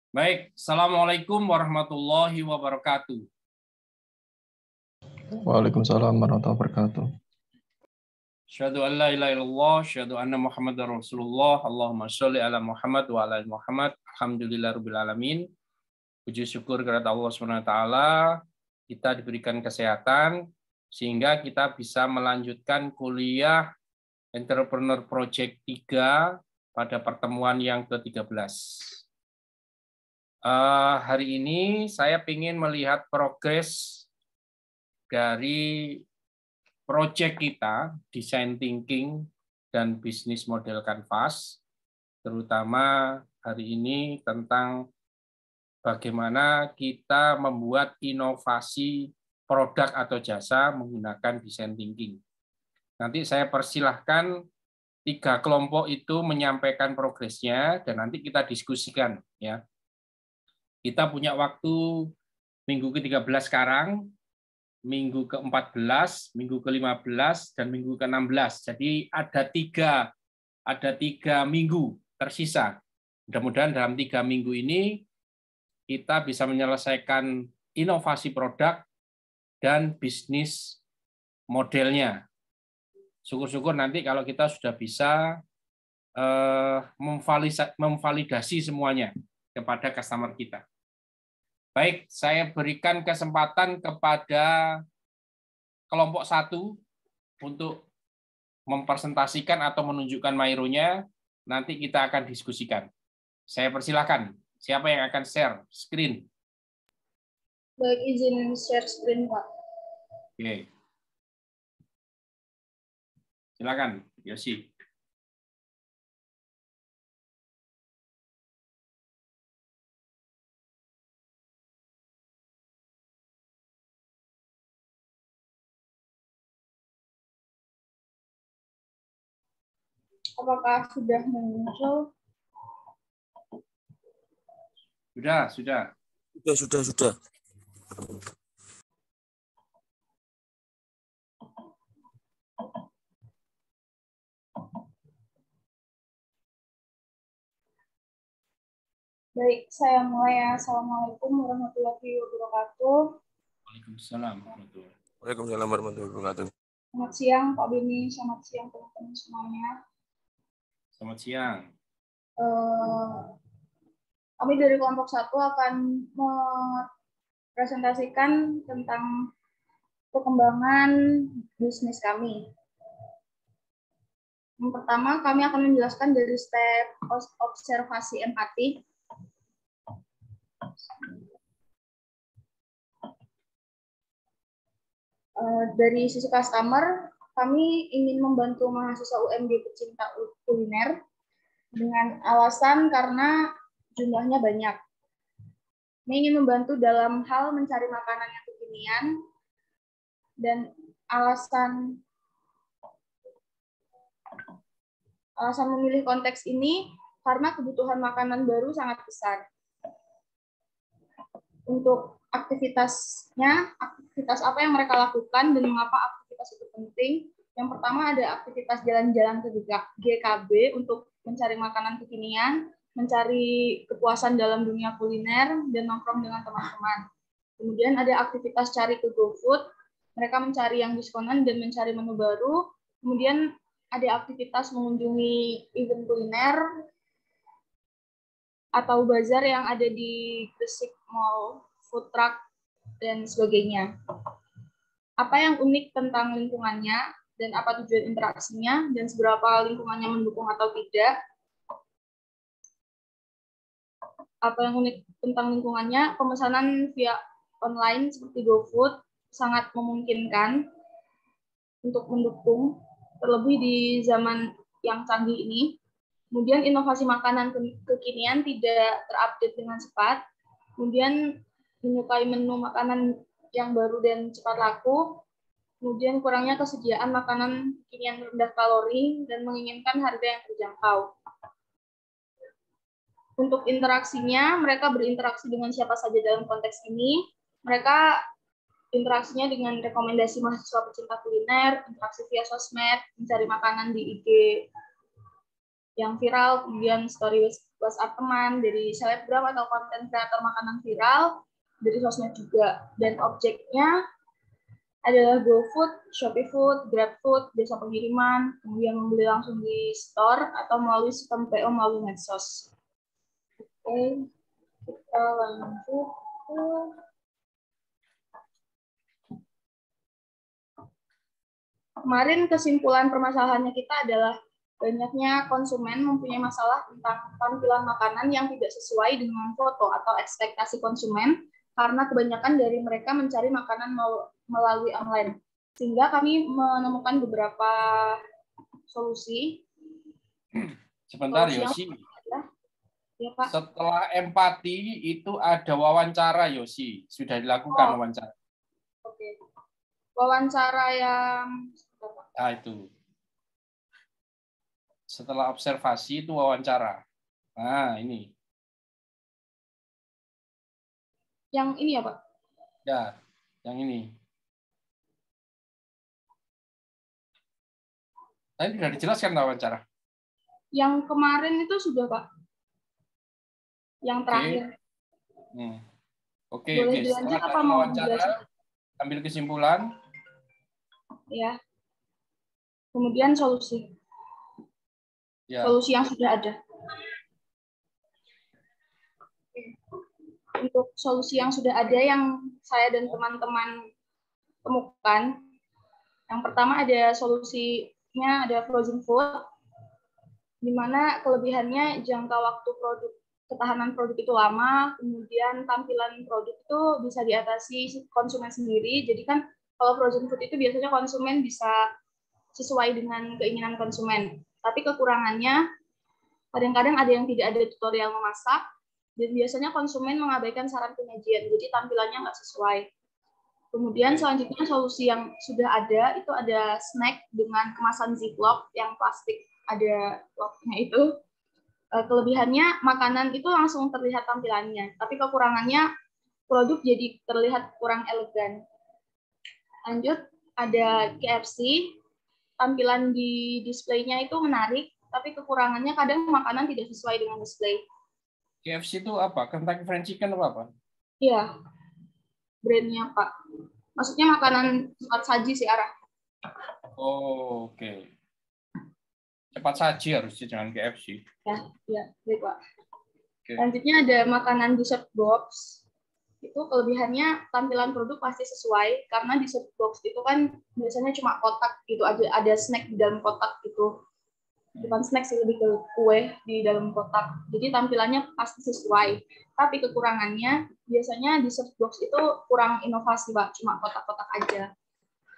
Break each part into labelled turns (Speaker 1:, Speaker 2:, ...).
Speaker 1: Baik, Assalamualaikum warahmatullahi wabarakatuh.
Speaker 2: Waalaikumsalam warahmatullahi wabarakatuh.
Speaker 1: Asyhadu an la ilaha illallah, asyhadu anna Muhammadar Rasulullah. Allahumma sholli ala Muhammad wa ala ali Muhammad. Alhamdulillahirabbil alamin. Puji syukur kepada Allah Subhanahu wa taala, kita diberikan kesehatan sehingga kita bisa melanjutkan kuliah Entrepreneur Project 3 pada pertemuan yang ke-13. Hari ini saya ingin melihat progres dari proyek kita, Design Thinking dan Bisnis Model Canvas, terutama hari ini tentang bagaimana kita membuat inovasi produk atau jasa menggunakan Design Thinking. Nanti saya persilahkan 3 kelompok itu menyampaikan progresnya dan nanti kita diskusikan. Ya. Kita punya waktu minggu ke-13 sekarang, minggu ke-14, minggu ke-15, dan minggu ke-16. Jadi ada tiga minggu tersisa. Mudah-mudahan dalam 3 minggu ini kita bisa menyelesaikan inovasi produk dan bisnis modelnya. Syukur-syukur nanti kalau kita sudah bisa memvalidasi semuanya kepada customer kita. Baik, saya berikan kesempatan kepada kelompok 1 untuk mempresentasikan atau menunjukkan Miro-nya. Nanti kita akan diskusikan. Saya persilahkan. Siapa yang akan share screen?
Speaker 3: Baik, izin share screen, Pak.
Speaker 1: Oke. Silakan, Yosi.
Speaker 3: Apakah sudah muncul?
Speaker 1: Sudah.
Speaker 4: Sudah.
Speaker 3: Baik, saya mulai ya. Assalamualaikum warahmatullahi wabarakatuh.
Speaker 1: Waalaikumsalam
Speaker 4: warahmatullahi wabarakatuh.
Speaker 3: Selamat siang, Pak Beni. Selamat siang, teman-teman semuanya.
Speaker 1: Selamat siang.
Speaker 3: Kami dari kelompok 1 akan mempresentasikan tentang perkembangan bisnis kami. Yang pertama, kami akan menjelaskan dari step observasi empati. Dari sisi customer, kami ingin membantu mahasiswa UMD pecinta kuliner dengan alasan karena jumlahnya banyak. Kami ingin membantu dalam hal mencari makanan yang kekinian dan alasan memilih konteks ini karena kebutuhan makanan baru sangat besar. Untuk aktivitasnya, aktivitas apa yang mereka lakukan dan mengapa aktivitas itu penting. Yang pertama ada aktivitas jalan-jalan ke GKB untuk mencari makanan kekinian, mencari kepuasan dalam dunia kuliner, dan nongkrong dengan teman-teman. Kemudian ada aktivitas cari ke GoFood, mereka mencari yang diskonan dan mencari menu baru. Kemudian ada aktivitas mengunjungi event kuliner atau bazar yang ada di Gresik Mall, food truck, dan sebagainya. Apa yang unik tentang lingkungannya, dan apa tujuan interaksinya, dan seberapa lingkungannya mendukung atau tidak. Apa yang unik tentang lingkungannya, pemesanan via online seperti GoFood sangat memungkinkan untuk mendukung, terlebih di zaman yang canggih ini. Kemudian inovasi makanan kekinian tidak terupdate dengan cepat. Kemudian menyukai menu makanan yang baru dan cepat laku. Kemudian kurangnya kesediaan makanan kekinian rendah kalori dan menginginkan harga yang terjangkau. Untuk interaksinya, mereka berinteraksi dengan siapa saja dalam konteks ini. Mereka interaksinya dengan rekomendasi mahasiswa pecinta kuliner, interaksi via sosmed, mencari makanan di IG yang viral, kemudian story WhatsApp teman, dari selebgram atau konten kreator makanan viral, dari sosmed juga. Dan objeknya adalah GoFood, ShopeeFood, GrabFood, jasa pengiriman, kemudian membeli langsung di store atau melalui sistem PO melalui medsos. Oke, kita lanjut ke kemarin. Kesimpulan permasalahannya kita adalah banyaknya konsumen mempunyai masalah tentang tampilan makanan yang tidak sesuai dengan foto atau ekspektasi konsumen karena kebanyakan dari mereka mencari makanan melalui online. Sehingga kami menemukan beberapa solusi.
Speaker 1: Sebentar, Yosi.
Speaker 3: Ya, Pak.
Speaker 1: Setelah empati itu ada wawancara, Yosi. Sudah dilakukan wawancara.
Speaker 3: Oke. Wawancara yang
Speaker 1: Nah, itu. Setelah observasi itu wawancara. Nah, ini.
Speaker 3: Yang ini ya, Pak?
Speaker 1: Ya, yang ini. Tadi sudah dijelaskan wawancara.
Speaker 3: Yang kemarin itu sudah, Pak. Yang terakhir.
Speaker 1: Oke.
Speaker 3: Boleh dilanjut apa mau
Speaker 1: wawancara, ambil kesimpulan.
Speaker 3: Ya. Kemudian solusi.
Speaker 1: Ya.
Speaker 3: Solusi yang sudah ada. Untuk solusi yang sudah ada yang saya dan teman-teman temukan, yang pertama ada solusinya ada frozen food, di mana kelebihannya jangka waktu ketahanan produk itu lama, kemudian tampilan produk itu bisa diatasi konsumen sendiri. Jadi kan kalau frozen food itu biasanya konsumen bisa sesuai dengan keinginan konsumen. Tapi kekurangannya kadang-kadang ada yang tidak ada tutorial memasak, dan biasanya konsumen mengabaikan saran penyajian, jadi tampilannya nggak sesuai. Kemudian selanjutnya solusi yang sudah ada, itu ada snack dengan kemasan ziplock yang plastik ada locknya itu. Kelebihannya makanan itu langsung terlihat tampilannya, tapi kekurangannya produk jadi terlihat kurang elegan. Lanjut, ada KFC, tampilan di displaynya itu menarik, tapi kekurangannya kadang makanan tidak sesuai dengan display.
Speaker 1: KFC itu apa? Kentucky Fried Chicken apa?
Speaker 3: Iya, brandnya Pak. Maksudnya makanan cepat saji sih arah.
Speaker 1: Oh, oke. Cepat saji harusnya, jangan KFC.
Speaker 3: Ya, baik Pak. Okay. Selanjutnya ada makanan dessert box. Itu kelebihannya tampilan produk pasti sesuai, karena dessert box itu kan biasanya cuma kotak gitu, ada snack di dalam kotak gitu. Bukan snack sih, lebih ke kue di dalam kotak. Jadi tampilannya pasti sesuai. Tapi kekurangannya biasanya dessert box itu kurang inovasi, Pak. Cuma kotak-kotak aja.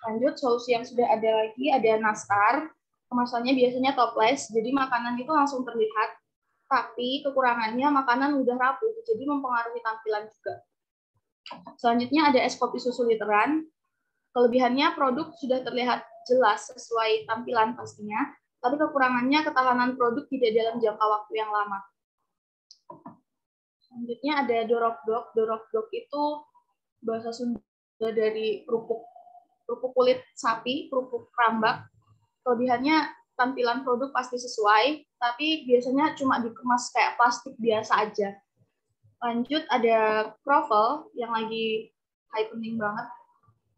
Speaker 3: Lanjut, solusi yang sudah ada lagi, ada nastar. Kemasannya biasanya toples, jadi makanan itu langsung terlihat. Tapi kekurangannya makanan udah rapuh, jadi mempengaruhi tampilan juga. Selanjutnya ada es kopi susu literan. Kelebihannya produk sudah terlihat jelas sesuai tampilan pastinya, tapi kekurangannya ketahanan produk tidak dalam jangka waktu yang lama. Selanjutnya ada dorokdok. Dorokdok itu bahasa Sunda dari kerupuk kulit sapi, kerupuk rambak. Kelebihannya tampilan produk pasti sesuai, tapi biasanya cuma dikemas kayak plastik biasa aja. Lanjut ada kroffel yang lagi happening banget.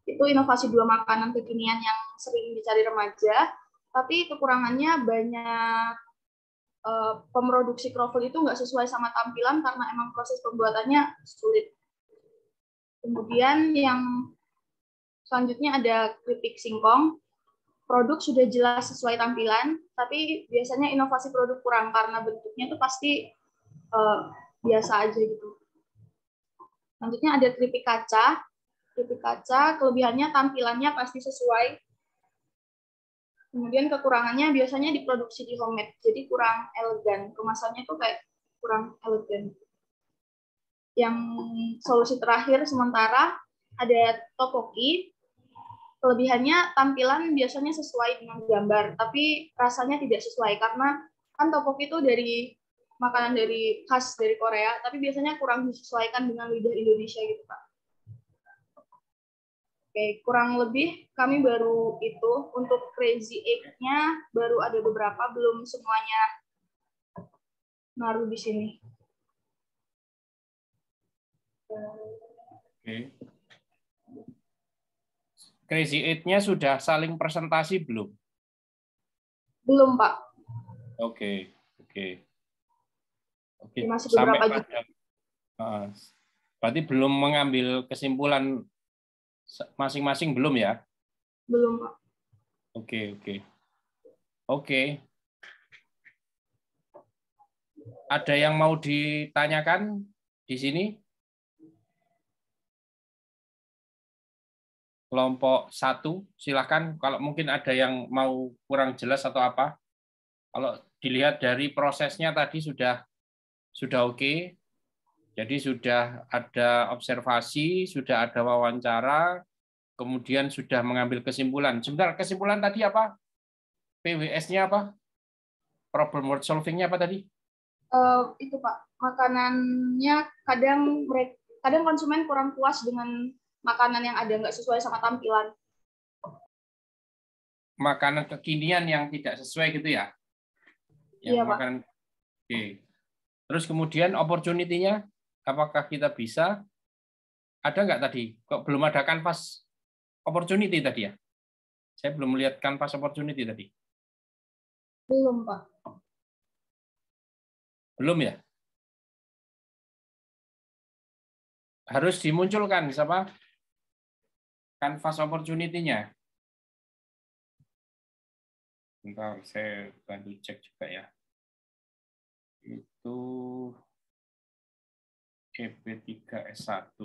Speaker 3: Itu inovasi dua makanan kekinian yang sering dicari remaja, tapi kekurangannya banyak pemroduksi kroffel itu nggak sesuai sama tampilan karena emang proses pembuatannya sulit. Kemudian yang selanjutnya ada keripik singkong. Produk sudah jelas sesuai tampilan, tapi biasanya inovasi produk kurang karena bentuknya itu pasti biasa aja gitu. Selanjutnya ada keripik kaca. Keripik kaca, kelebihannya tampilannya pasti sesuai. Kemudian kekurangannya biasanya diproduksi di homemade, jadi kurang elegan. Kemasannya tuh kayak kurang elegan. Yang solusi terakhir sementara ada topoki. Kelebihannya tampilan biasanya sesuai dengan gambar, tapi rasanya tidak sesuai karena kan topoki itu dari makanan dari khas dari Korea, tapi biasanya kurang disesuaikan dengan lidah Indonesia gitu, Pak. Oke, kurang lebih kami baru itu. Untuk Crazy Egg-nya baru ada beberapa, belum semuanya ngaruh di sini.
Speaker 1: Oke. Crazy Eight-nya sudah saling presentasi belum?
Speaker 3: Belum, Pak.
Speaker 1: Oke, oke. Oke,
Speaker 3: Masih
Speaker 1: sampai
Speaker 3: beberapa juga.
Speaker 1: pada berarti belum mengambil kesimpulan masing-masing belum ya?
Speaker 3: Belum, Pak.
Speaker 1: Oke, oke. Oke. Ada yang mau ditanyakan di sini? Kelompok 1, silakan. Kalau mungkin ada yang mau kurang jelas atau apa. Kalau dilihat dari prosesnya tadi sudah oke. Jadi sudah ada observasi, sudah ada wawancara, kemudian sudah mengambil kesimpulan. Sebentar, kesimpulan tadi apa? PWS-nya apa? Problem word solving-nya apa tadi?
Speaker 3: Itu, Pak. Makanannya kadang konsumen kurang puas dengan makanan yang ada, nggak sesuai sama tampilan.
Speaker 1: Makanan kekinian yang tidak sesuai gitu ya? Yang
Speaker 3: Iya, Pak.
Speaker 1: makanan. Oke. Terus kemudian opportunity-nya, apakah kita bisa? Ada nggak tadi? Kok belum ada kanvas opportunity tadi ya? Saya belum melihat kanvas opportunity tadi.
Speaker 3: Belum, Pak.
Speaker 1: Belum ya? Harus dimunculkan siapa? Kanvas opportunity-nya. Bentar, saya bantu cek juga ya. Itu EP3S1.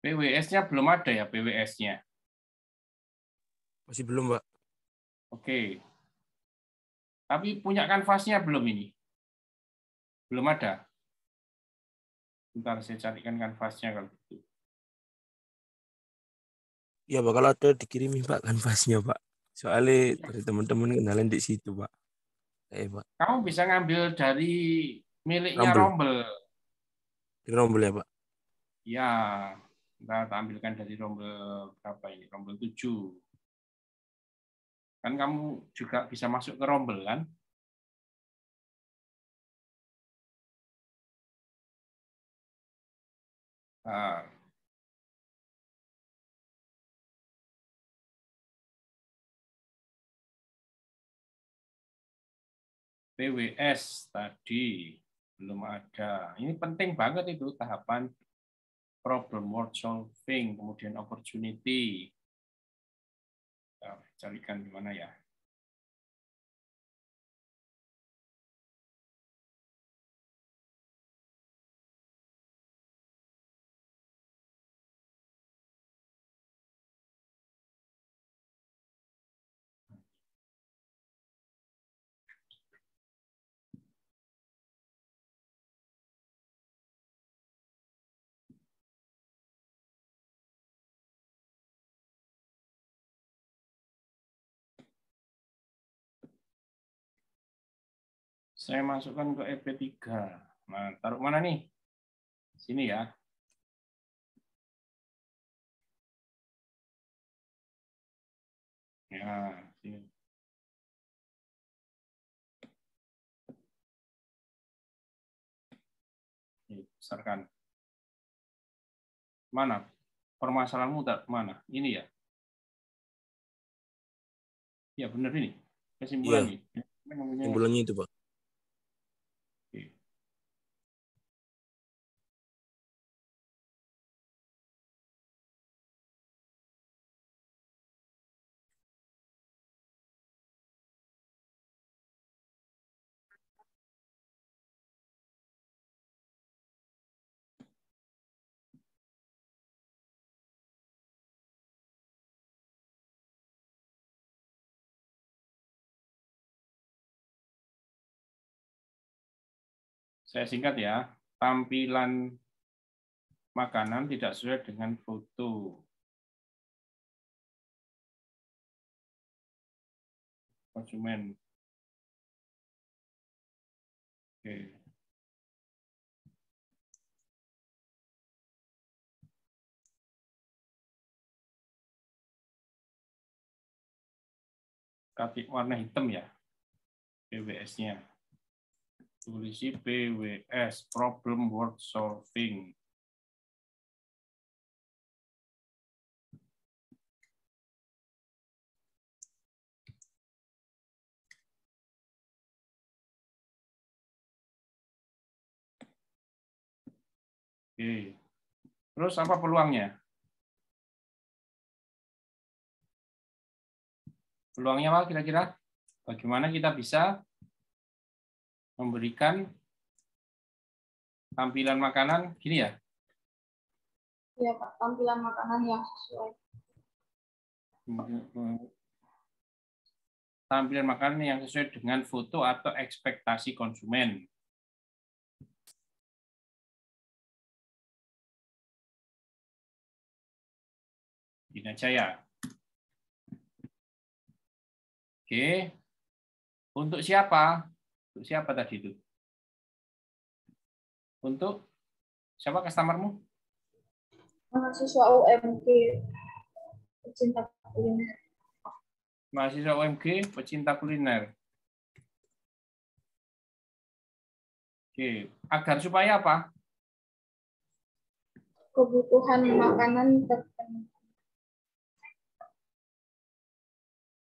Speaker 1: PWS-nya belum ada ya, PWS-nya.
Speaker 4: Masih belum, Pak.
Speaker 1: Oke. Tapi punya kanvasnya belum ini? Belum ada. Bentar, saya carikan kanvasnya kalau gitu.
Speaker 4: Ya bakal ada dikirimin Pak kanvasnya Pak. Soalnya dari teman-teman kenalan di situ Pak. Pak.
Speaker 1: Kamu bisa ngambil dari miliknya
Speaker 4: Rumble.
Speaker 1: Rumble.
Speaker 4: Di Rumble ya Pak.
Speaker 1: Ya, kita tampilkan dari Rumble berapa ini? Rumble 7. Kan kamu juga bisa masuk ke Rumble kan? Nah, PWS tadi belum ada. Ini penting banget itu tahapan problem word solving, kemudian opportunity. Nah, carikan di mana ya? Saya masukkan ke EP3. Nah, taruh mana nih? Sini ya. Ya, sini. Ini, besarkan. Mana? Permasalahanmu mana? Ini ya? Ya, benar ini.
Speaker 4: Iya.
Speaker 1: Kesimpulan ini.
Speaker 4: Simpulannya itu Pak.
Speaker 1: Oke. Saya singkat ya. Tampilan makanan tidak sesuai dengan foto. Konsumen. Oke. Ketik warna hitam ya. PWS-nya. Tulisi PWS, problem word solving. Oke. Terus apa peluangnya? Peluangnya apa kira-kira? Bagaimana kita bisa memberikan tampilan makanan gini ya?
Speaker 3: Iya, Pak, tampilan makanan yang sesuai.
Speaker 1: Tampilan makanan yang sesuai dengan foto atau ekspektasi konsumen. Ini aja ya. Oke. Untuk siapa? Untuk siapa tadi itu? Untuk siapa customer-mu?
Speaker 3: Mahasiswa UMG, pecinta kuliner.
Speaker 1: Mahasiswa UMG, pecinta kuliner. Oke. Agar supaya apa?
Speaker 3: Kebutuhan makanan terpenuhi.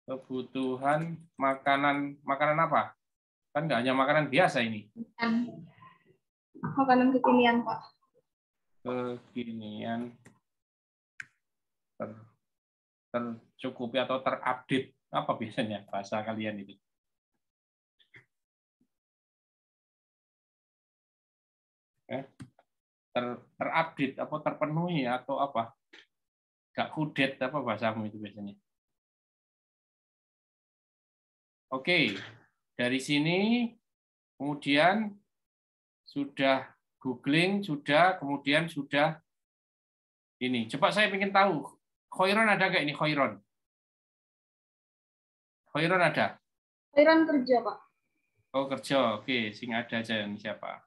Speaker 1: Kebutuhan makanan apa? Kan nggak hanya makanan biasa ini.
Speaker 3: Makanan kekinian, Pak.
Speaker 1: Kekinian tercukupi atau terupdate, apa biasanya bahasa kalian itu? Terupdate apa terpenuhi atau apa? Gak kudet apa bahasamu itu biasanya? Oke, dari sini kemudian sudah googling, kemudian sudah ini. Coba saya ingin tahu, Khairon ada nggak ini Khairon? Khairon ada?
Speaker 3: Khairon kerja, Pak.
Speaker 1: Oh kerja, oke, sing ada aja ini siapa?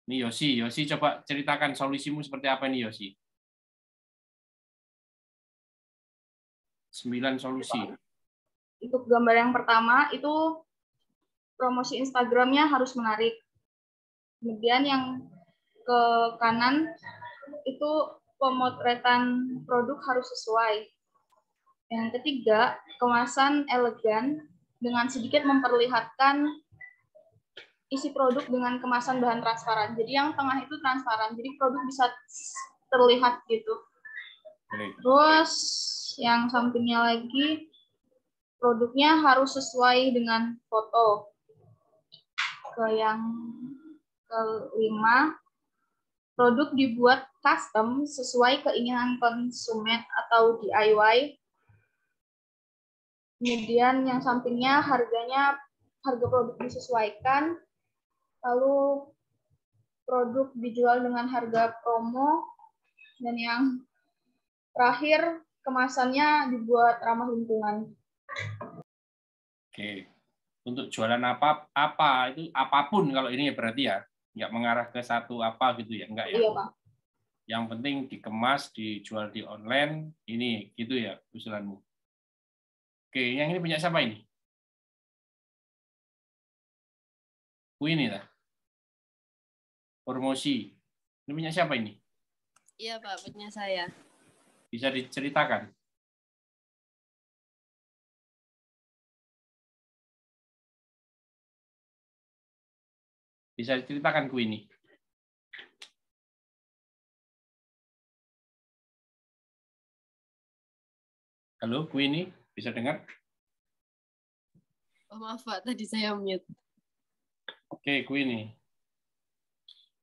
Speaker 1: Ini Yosi, coba ceritakan solusimu seperti apa nih Yosi? 9 solusi.
Speaker 3: Untuk gambar yang pertama itu promosi Instagramnya harus menarik. Kemudian yang ke kanan itu pemotretan produk harus sesuai. Yang ketiga, kemasan elegan dengan sedikit memperlihatkan isi produk dengan kemasan bahan transparan. Jadi yang tengah itu transparan, jadi produk bisa terlihat gitu. Terus yang sampingnya lagi, produknya harus sesuai dengan foto. Yang kelima, produk dibuat custom sesuai keinginan konsumen atau DIY. Kemudian yang sampingnya harga produk disesuaikan. Lalu produk dijual dengan harga promo. Dan yang terakhir, kemasannya dibuat ramah lingkungan.
Speaker 1: Oke. Untuk jualan apa itu apapun kalau ini berarti ya nggak mengarah ke satu apa gitu ya, enggak ya?
Speaker 3: Iya, Pak.
Speaker 1: Yang penting dikemas, dijual di online, ini gitu ya usulanmu. Oke, yang ini punya siapa ini? Ini lah. Promosi. Ini punya siapa ini?
Speaker 5: Iya, Pak, punya saya.
Speaker 1: Bisa diceritakan? Bisa diceritakan ku ini? Halo, ku ini bisa dengar?
Speaker 5: Oh, maaf, Pak, tadi saya mute.
Speaker 1: Oke, ku ini.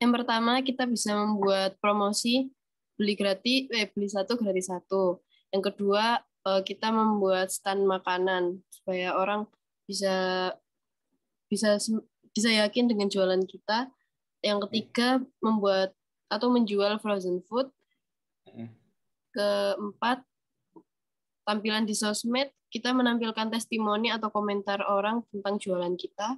Speaker 5: Yang pertama, kita bisa membuat promosi beli satu gratis satu. Yang kedua, kita membuat stand makanan supaya orang bisa bisa yakin dengan jualan kita. Yang ketiga, membuat atau menjual frozen food. Keempat, tampilan di sosmed, kita menampilkan testimoni atau komentar orang tentang jualan kita.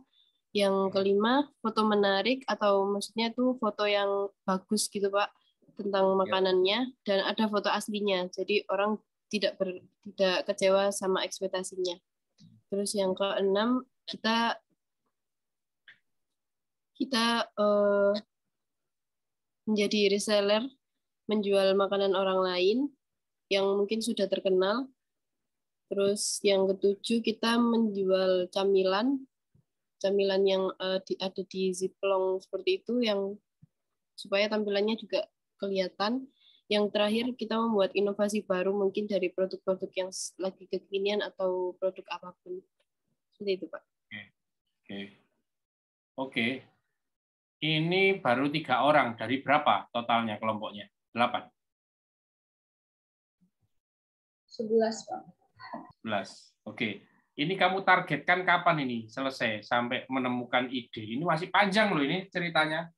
Speaker 5: Yang kelima, foto menarik atau maksudnya itu foto yang bagus gitu Pak tentang makanannya, dan ada foto aslinya. Jadi orang tidak kecewa sama ekspektasinya. Terus yang keenam, kita menjadi reseller, menjual makanan orang lain yang mungkin sudah terkenal. Terus yang ketujuh, kita menjual camilan yang ada di Ziploc seperti itu, yang supaya tampilannya juga kelihatan. Yang terakhir, kita membuat inovasi baru mungkin dari produk-produk yang lagi kekinian atau produk apapun. Seperti itu, Pak.
Speaker 1: Oke. Ini baru 3 orang. Dari berapa totalnya kelompoknya? 8?
Speaker 3: 11, Pak.
Speaker 1: 11. Oke. Ini kamu targetkan kapan ini selesai sampai menemukan ide? Ini masih panjang loh ini ceritanya.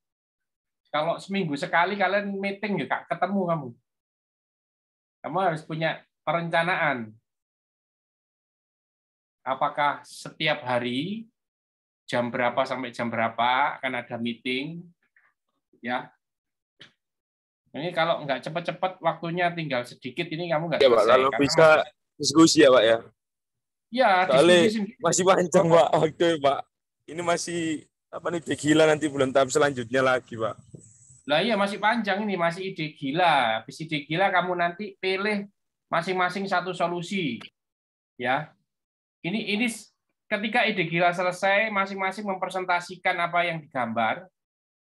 Speaker 1: Kalau seminggu sekali kalian meeting ya Kak, ketemu kamu. Kamu harus punya perencanaan. Apakah setiap hari jam berapa sampai jam berapa akan ada meeting, ya? Ini kalau nggak cepat-cepat waktunya tinggal sedikit, ini kamu nggak selesai.
Speaker 4: Kalau bisa diskusi ya Pak ya.
Speaker 1: Ya,
Speaker 4: diskusi masih panjang Pak waktu Pak. Ini masih ide gila nanti bulan tahap selanjutnya lagi Pak.
Speaker 1: Lah iya masih panjang ini, masih ide gila. Habis ide gila kamu nanti pilih masing-masing satu solusi, ya. Ini ketika ide gila selesai, masing-masing mempresentasikan apa yang digambar,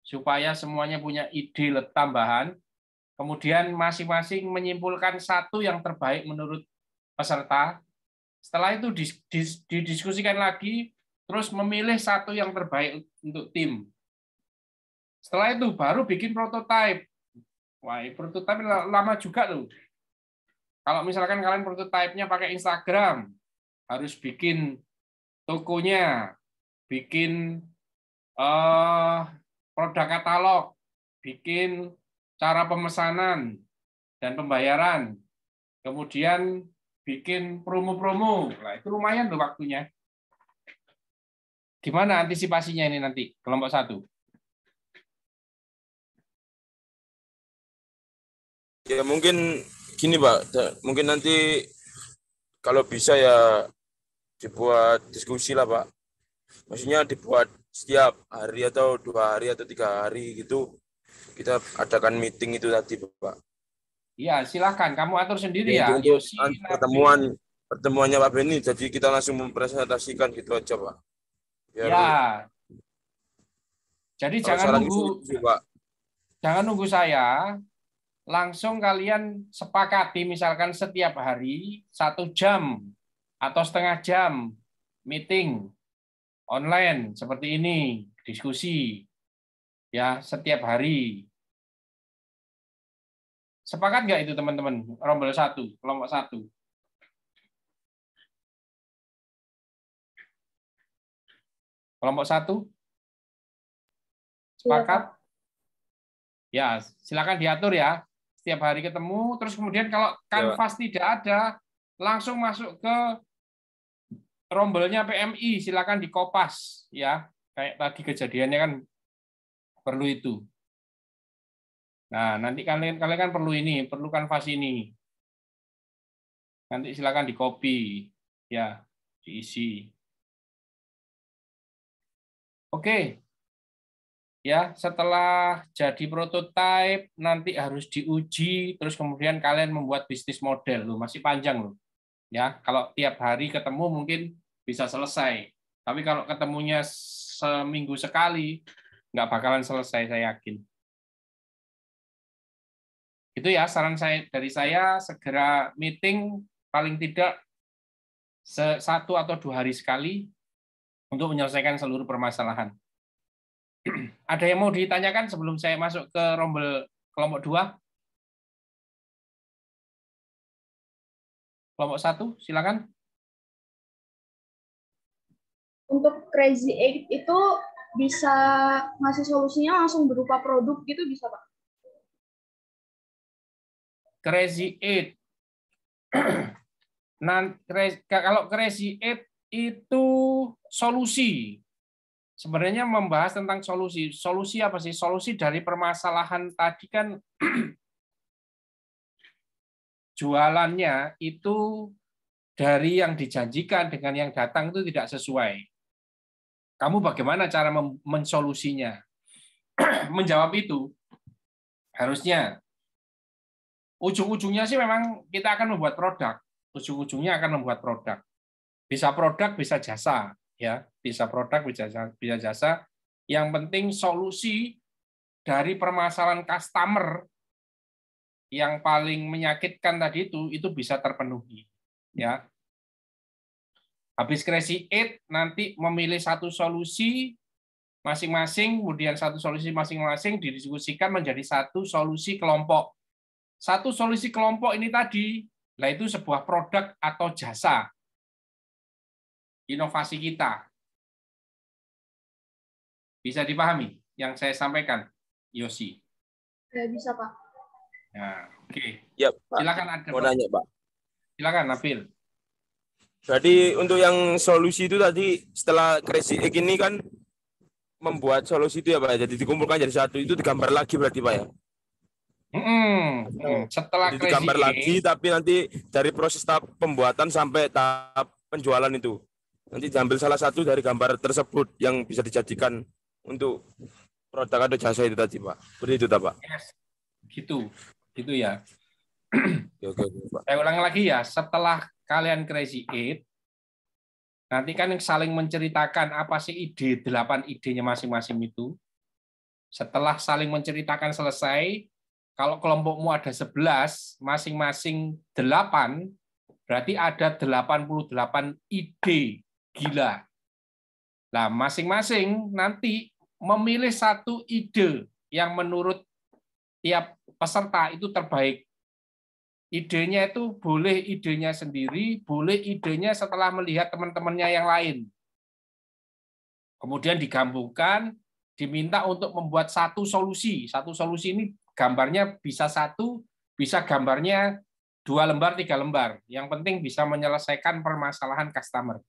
Speaker 1: supaya semuanya punya ide tambahan. Kemudian masing-masing menyimpulkan satu yang terbaik menurut peserta. Setelah itu didiskusikan lagi, terus memilih satu yang terbaik untuk tim. Setelah itu baru bikin prototipe. Wah, prototipe lama juga loh. Kalau misalkan kalian prototipenya pakai Instagram, harus bikin tokonya, bikin produk katalog, bikin cara pemesanan dan pembayaran, kemudian bikin promo-promo. Nah, itu lumayan tuh waktunya. Gimana antisipasinya ini nanti kelompok 1?
Speaker 4: Ya mungkin gini Pak, mungkin nanti kalau bisa ya dibuat diskusi lah Pak. Maksudnya dibuat setiap hari atau 2 hari atau 3 hari gitu, kita adakan meeting itu tadi Pak.
Speaker 1: Iya, silakan kamu atur sendiri ya.
Speaker 4: Untuk pertemuannya Pak Beni, jadi kita langsung mempresentasikan gitu aja Pak. Biar
Speaker 1: ya. Jadi jangan nunggu,
Speaker 4: Pak.
Speaker 1: Jangan nunggu saya. Langsung kalian sepakati misalkan setiap hari 1 jam atau setengah jam meeting online seperti ini, diskusi ya setiap hari. Sepakat nggak itu teman-teman? Rombel 1, kelompok 1. Kelompok 1? Sepakat? Ya, silakan diatur ya. Setiap hari ketemu, terus kemudian kalau kanvas tidak ada, langsung masuk ke rombelnya PMI, silakan dikopas ya. Kayak tadi kejadiannya kan perlu itu. Nah, nanti kalian kan perlu kanvas ini. Nanti silakan dikopi ya, diisi. Oke. Ya, setelah jadi prototipe nanti harus diuji, terus kemudian kalian membuat bisnis model loh, masih panjang loh. Ya, kalau tiap hari ketemu mungkin bisa selesai. Tapi kalau ketemunya seminggu sekali nggak bakalan selesai, saya yakin. Itu ya saran dari saya, segera meeting paling tidak 1 atau 2 hari sekali untuk menyelesaikan seluruh permasalahan. Ada yang mau ditanyakan sebelum saya masuk ke rombel kelompok 2? Kelompok 1, silakan.
Speaker 3: Untuk Crazy 8 itu bisa ngasih solusinya langsung berupa produk gitu bisa, Pak?
Speaker 1: Crazy 8. Nah, kalau Crazy 8 itu solusi. Sebenarnya membahas tentang solusi. Solusi apa sih? Solusi dari permasalahan tadi kan jualannya itu dari yang dijanjikan dengan yang datang itu tidak sesuai. Kamu bagaimana cara mensolusinya? Menjawab itu, harusnya ujung-ujungnya sih memang kita akan membuat produk. Ujung-ujungnya akan membuat produk. Bisa produk, bisa jasa, ya. Bisa produk, bisa jasa. Yang penting solusi dari permasalahan customer yang paling menyakitkan tadi itu bisa terpenuhi, ya. Habis Crazy 8 nanti memilih satu solusi masing-masing, kemudian satu solusi masing-masing didiskusikan menjadi satu solusi kelompok. Satu solusi kelompok ini tadi, nah itu sebuah produk atau jasa inovasi kita. Bisa dipahami yang saya sampaikan, Yosi?
Speaker 3: Ya, bisa, Pak.
Speaker 1: Nah, oke.
Speaker 4: Ya, Pak.
Speaker 1: Silakan ada.
Speaker 4: Mau nanya, Pak.
Speaker 1: Silakan, Nabil.
Speaker 4: Berarti untuk yang solusi itu tadi setelah Crazy 8 ini kan membuat solusi itu ya Pak, jadi dikumpulkan jadi satu, itu digambar lagi berarti Pak ya?
Speaker 1: Setelah
Speaker 4: jadi digambar lagi, tapi nanti dari proses tahap pembuatan sampai tahap penjualan itu nanti diambil salah satu dari gambar tersebut yang bisa dijadikan untuk produk atau jasa itu tadi Pak. Begitu Pak?
Speaker 1: Yes. Gitu ya.
Speaker 4: Oke, Pak.
Speaker 1: Saya ulang lagi ya, setelah kalian Crazy 8, nanti kan yang saling menceritakan apa sih ide, 8 idenya masing-masing itu. Setelah saling menceritakan selesai, kalau kelompokmu ada 11, masing-masing 8, berarti ada 88 ide gila. Nah, masing-masing nanti memilih satu ide yang menurut tiap peserta itu terbaik. Idenya itu boleh idenya sendiri, boleh idenya setelah melihat teman-temannya yang lain. Kemudian digabungkan, diminta untuk membuat satu solusi. Satu solusi ini gambarnya bisa satu, bisa gambarnya 2 lembar, 3 lembar. Yang penting bisa menyelesaikan permasalahan customer.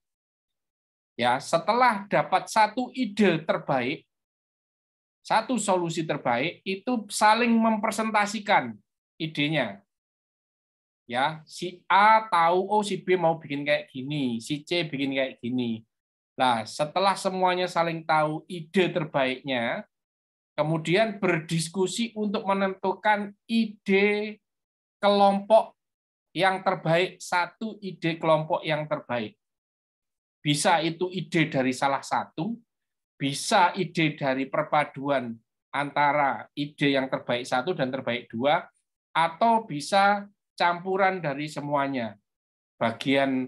Speaker 1: Ya, setelah dapat satu ide terbaik, satu solusi terbaik, itu saling mempresentasikan idenya. Ya, si A tahu, oh si B mau bikin kayak gini, si C bikin kayak gini. Nah, setelah semuanya saling tahu ide terbaiknya, kemudian berdiskusi untuk menentukan ide kelompok yang terbaik, satu ide kelompok yang terbaik. Bisa itu ide dari salah satu, bisa ide dari perpaduan antara ide yang terbaik satu dan terbaik dua, atau bisa campuran dari semuanya. Bagian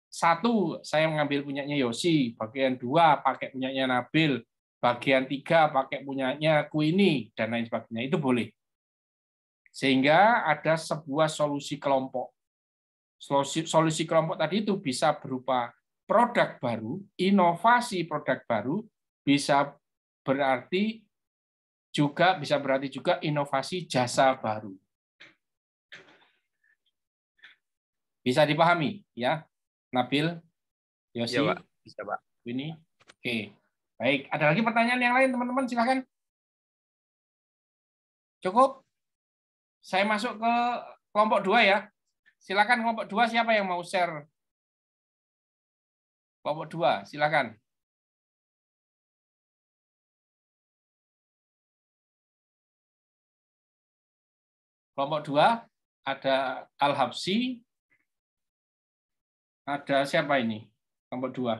Speaker 1: 1 saya mengambil punyanya Yosi, bagian 2 pakai punyanya Nabil, bagian 3 pakai punyanya Queenie, dan lain sebagainya. Itu boleh. Sehingga ada sebuah solusi kelompok. Solusi kelompok tadi itu bisa berupa produk baru, inovasi produk baru, bisa berarti juga inovasi jasa baru. Bisa dipahami ya, Nabil, Yosi?
Speaker 4: Ya, Pak. Bisa, Pak.
Speaker 1: Ini, oke. Baik, ada lagi pertanyaan yang lain, teman-teman? Silakan. Cukup? Saya masuk ke kelompok 2 ya. Silakan kelompok 2, siapa yang mau share? Kelompok 2, silakan. Kelompok 2, ada Al-Habsi. Ada siapa ini? Kelompok 2.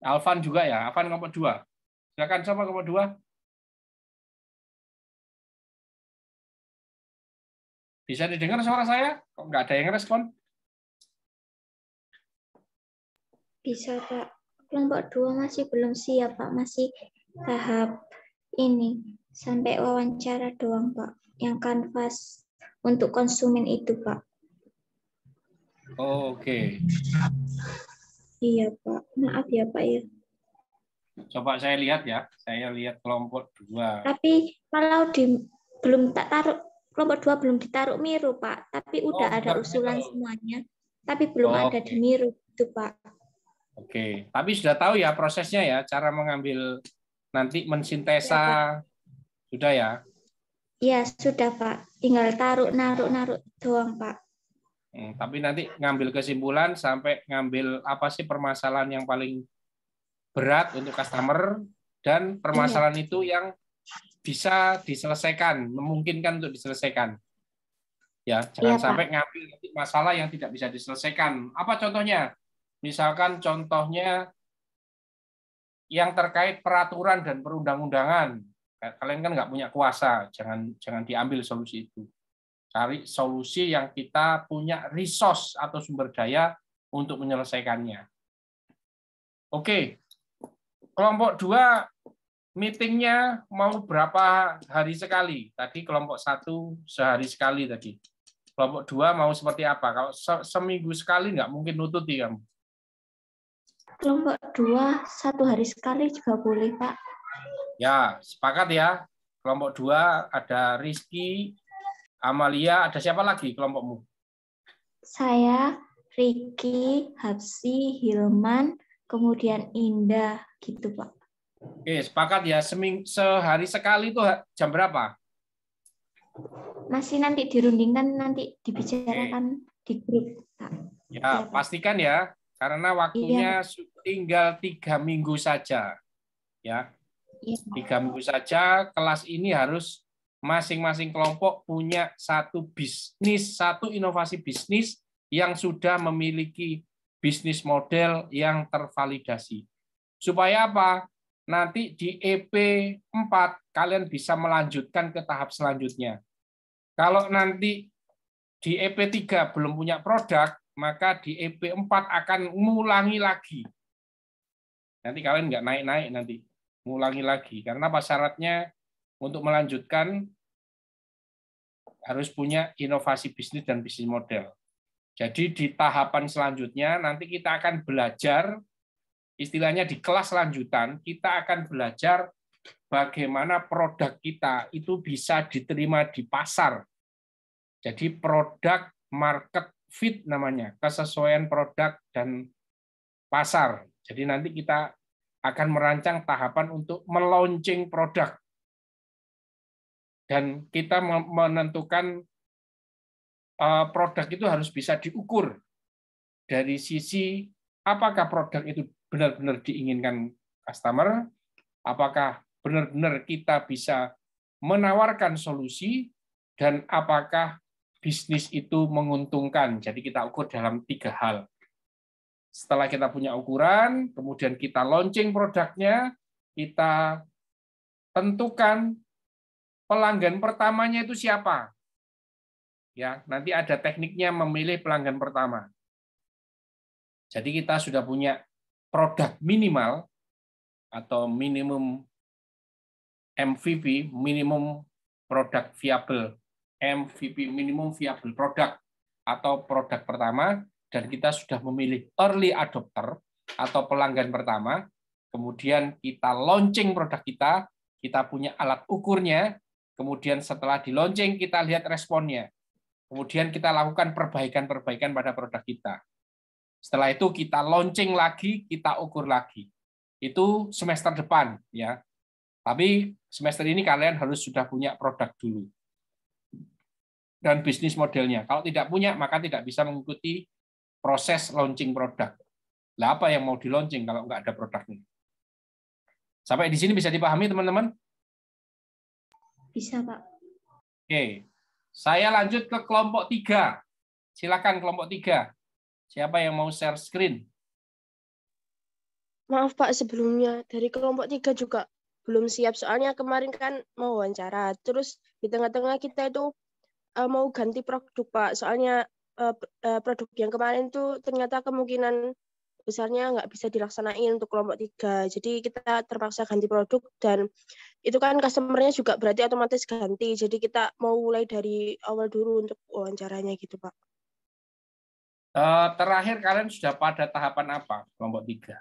Speaker 1: Alvan juga ya? Alvan kelompok 2. Silakan siapa kelompok 2? Bisa didengar suara saya? Kok nggak ada yang respon?
Speaker 6: Bisa, Pak. Kelompok 2 masih belum siap, Pak. Masih tahap ini. Sampai wawancara doang, Pak. Yang kanvas untuk konsumen itu, Pak.
Speaker 1: Oke.
Speaker 6: Iya, Pak. Maaf ya, Pak ya.
Speaker 1: Coba saya lihat ya. Saya lihat kelompok 2.
Speaker 6: Tapi kalau belum tak taruh, kelompok 2 belum ditaruh Miro, Pak. Tapi udah ada
Speaker 1: benar,
Speaker 6: usulan
Speaker 1: betul.
Speaker 6: semuanya. Tapi belum ada di
Speaker 1: Oke.
Speaker 6: Miro, itu Pak.
Speaker 1: Oke, tapi sudah tahu ya prosesnya ya, cara mengambil nanti mensintesa, sudah ya?
Speaker 6: Ya, sudah, Pak. Tinggal naruh doang, Pak.
Speaker 1: Tapi nanti ngambil kesimpulan sampai ngambil apa sih permasalahan yang paling berat untuk customer, dan permasalahan itu yang bisa diselesaikan, memungkinkan untuk diselesaikan. Ya, jangan sampai ngambil masalah yang tidak bisa diselesaikan. Apa contohnya? Misalkan contohnya yang terkait peraturan dan perundang-undangan. Kalian kan nggak punya kuasa, jangan diambil solusi itu. Cari solusi yang kita punya resource atau sumber daya untuk menyelesaikannya. Oke, kelompok 2 meetingnya mau berapa hari sekali? Tadi kelompok 1 sehari sekali tadi. Kelompok 2 mau seperti apa? Kalau seminggu sekali nggak mungkin nututi kamu.
Speaker 6: Kelompok 2 1 hari sekali juga boleh, Pak.
Speaker 1: Ya, sepakat ya. Kelompok 2 ada Rizky, Amalia, ada siapa lagi kelompokmu?
Speaker 6: Saya, Ricky, Hapsi, Hilman, kemudian Indah, gitu Pak.
Speaker 1: Oke, sepakat ya. Sehari sekali itu jam berapa?
Speaker 6: Masih nanti dirundingkan, nanti dibicarakan di grup, Pak.
Speaker 1: Ya, pastikan ya, karena waktunya tinggal 3 minggu saja. Ya, 3 minggu saja. Kelas ini harus masing-masing kelompok punya satu bisnis, satu inovasi bisnis yang sudah memiliki bisnis model yang tervalidasi. Supaya apa? Nanti di EP 4 kalian bisa melanjutkan ke tahap selanjutnya. Kalau nanti di EP 3 belum punya produk, maka di EP 4 akan mengulangi lagi. Nanti kalian nggak naik-naik nanti. Mengulangi lagi. Karena apa syaratnya untuk melanjutkan harus punya inovasi bisnis dan bisnis model. Jadi di tahapan selanjutnya nanti kita akan belajar, istilahnya di kelas lanjutan, kita akan belajar bagaimana produk kita itu bisa diterima di pasar. Jadi produk market fit namanya, kesesuaian produk dan pasar. Jadi nanti kita akan merancang tahapan untuk melaunching produk. Dan kita menentukan produk itu harus bisa diukur dari sisi apakah produk itu benar-benar diinginkan customer, apakah benar-benar kita bisa menawarkan solusi, dan apakah bisnis itu menguntungkan. Jadi kita ukur dalam 3 hal. Setelah kita punya ukuran, kemudian kita launching produknya, kita tentukan pelanggan pertamanya itu siapa. Ya, nanti ada tekniknya memilih pelanggan pertama. Jadi kita sudah punya produk minimal atau minimum MVP, minimum product viable, MVP, minimum viable product atau produk pertama, dan kita sudah memilih early adopter atau pelanggan pertama, kemudian kita launching produk kita punya alat ukurnya, kemudian setelah di launching kita lihat responnya, kemudian kita lakukan perbaikan-perbaikan pada produk kita. Setelah itu kita launching lagi, kita ukur lagi. Itu semester depan, ya. Tapi semester ini kalian harus sudah punya produk dulu dan bisnis modelnya. Kalau tidak punya, maka tidak bisa mengikuti proses launching produk. Lah apa yang mau di launching kalau nggak ada produknya? Sampai di sini bisa dipahami, teman-teman?
Speaker 6: Bisa, Pak.
Speaker 1: Oke, saya lanjut ke kelompok 3. Silakan kelompok 3. Siapa yang mau share screen?
Speaker 7: Maaf Pak, sebelumnya dari kelompok 3 juga belum siap. Soalnya kemarin kan mau wawancara. Terus di tengah-tengah kita itu mau ganti produk Pak. Soalnya produk yang kemarin itu ternyata kemungkinan besarnya nggak bisa dilaksanain untuk kelompok 3. Jadi kita terpaksa ganti produk, dan itu kan customer-nya juga berarti otomatis ganti. Jadi kita mau mulai dari awal dulu untuk wawancaranya gitu Pak.
Speaker 1: Terakhir kalian sudah pada tahapan apa kelompok 3?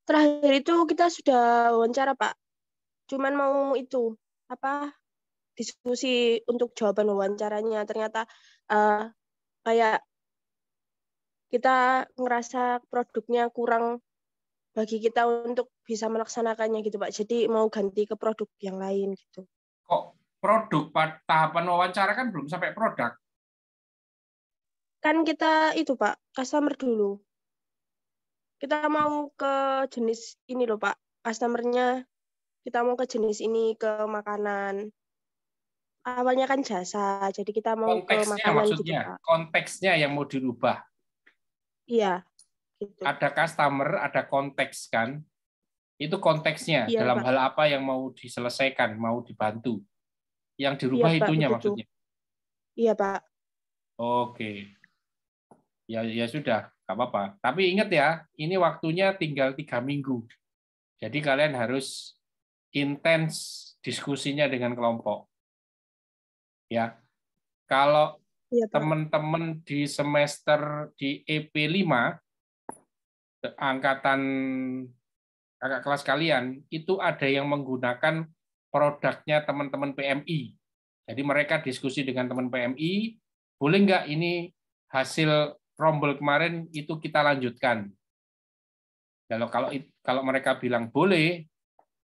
Speaker 7: terakhir itu kita sudah wawancara, Pak. Cuman mau itu diskusi untuk jawaban wawancaranya. Ternyata kayak kita ngerasa produknya kurang bagi kita untuk bisa melaksanakannya gitu, Pak. Jadi mau ganti ke produk yang lain gitu.
Speaker 1: Kok produk tahapan wawancara kan belum sampai produk?
Speaker 7: Kan kita itu, Pak, customer dulu. Kita mau ke jenis ini loh, Pak. Customer-nya kita mau ke jenis ini, ke makanan. Awalnya kan jasa, jadi kita mau ke
Speaker 1: Konteksnya
Speaker 7: makanan
Speaker 1: maksudnya,
Speaker 7: gitu, Pak.
Speaker 1: konteksnya yang mau dirubah.
Speaker 7: Iya, gitu.
Speaker 1: Ada customer, ada konteks kan? Itu konteksnya,
Speaker 7: Iya,
Speaker 1: dalam
Speaker 7: Pak.
Speaker 1: hal apa yang mau diselesaikan, mau dibantu. Yang dirubah
Speaker 7: Iya, Pak,
Speaker 1: itunya
Speaker 7: begitu.
Speaker 1: maksudnya.
Speaker 7: Iya, Pak.
Speaker 1: Oke. Ya sudah, nggak apa-apa. Tapi ingat ya, ini waktunya tinggal 3 minggu. Jadi kalian harus intens diskusinya dengan kelompok. Ya, kalau
Speaker 7: Iya, Pak.
Speaker 1: teman-teman di semester di EP5, angkatan kakak kelas kalian, itu ada yang menggunakan produknya teman-teman PMI. Jadi mereka diskusi dengan teman PMI, boleh nggak ini hasil rombel kemarin itu kita lanjutkan. Kalau mereka bilang boleh,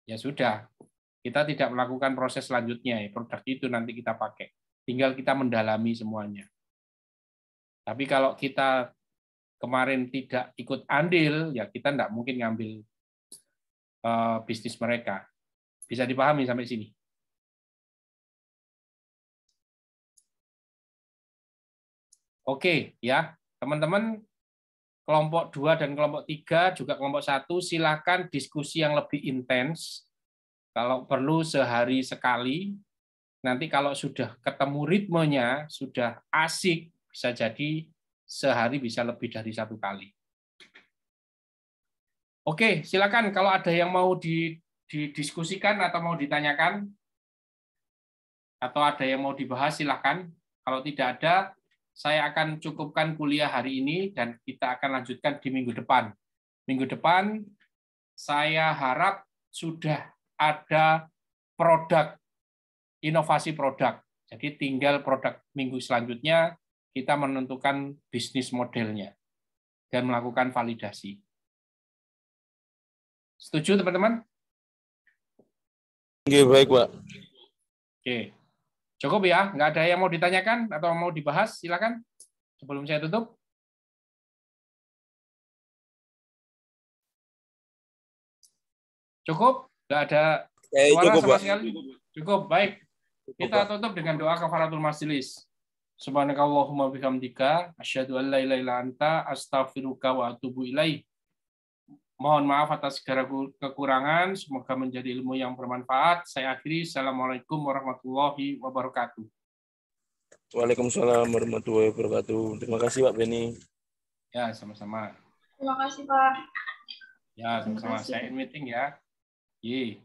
Speaker 1: ya sudah, kita tidak melakukan proses selanjutnya, ya produk itu nanti kita pakai. Tinggal kita mendalami semuanya. Tapi kalau kita kemarin tidak ikut andil, ya kita tidak mungkin ngambil bisnis mereka. Bisa dipahami sampai sini? Oke, ya teman-teman, kelompok 2 dan kelompok 3, juga kelompok 1, silakan diskusi yang lebih intens. Kalau perlu sehari sekali. Nanti kalau sudah ketemu ritmenya, sudah asik, bisa jadi sehari bisa lebih dari 1 kali. Oke, silakan kalau ada yang mau didiskusikan atau mau ditanyakan, atau ada yang mau dibahas, silakan. Kalau tidak ada, saya akan cukupkan kuliah hari ini dan kita akan lanjutkan di minggu depan. Minggu depan, saya harap sudah ada produk, inovasi produk. Jadi tinggal produk minggu selanjutnya, kita menentukan bisnis modelnya dan melakukan validasi. Setuju, teman-teman?
Speaker 4: Oke, baik, Pak.
Speaker 1: Oke. Cukup ya? Nggak ada yang mau ditanyakan atau mau dibahas? Silakan. Sebelum saya tutup. Cukup? Nggak ada suara
Speaker 4: Cukup,
Speaker 1: sama
Speaker 4: Pak.
Speaker 1: sekali? Cukup, baik. Kita tutup dengan doa kafaratul majelis. Subhanakallahumma bihamdika asyhadu an la ilaha illa anta astaghfiruka wa atubu ilaik. Mohon maaf atas segala kekurangan, semoga menjadi ilmu yang bermanfaat. Saya akhiri. Assalamualaikum warahmatullahi wabarakatuh.
Speaker 4: Waalaikumsalam warahmatullahi wabarakatuh. Terima kasih, Pak Beni.
Speaker 1: Ya, sama-sama.
Speaker 3: Terima kasih, Pak.
Speaker 1: Ya, sama-sama. Saya in meeting ya. Ye.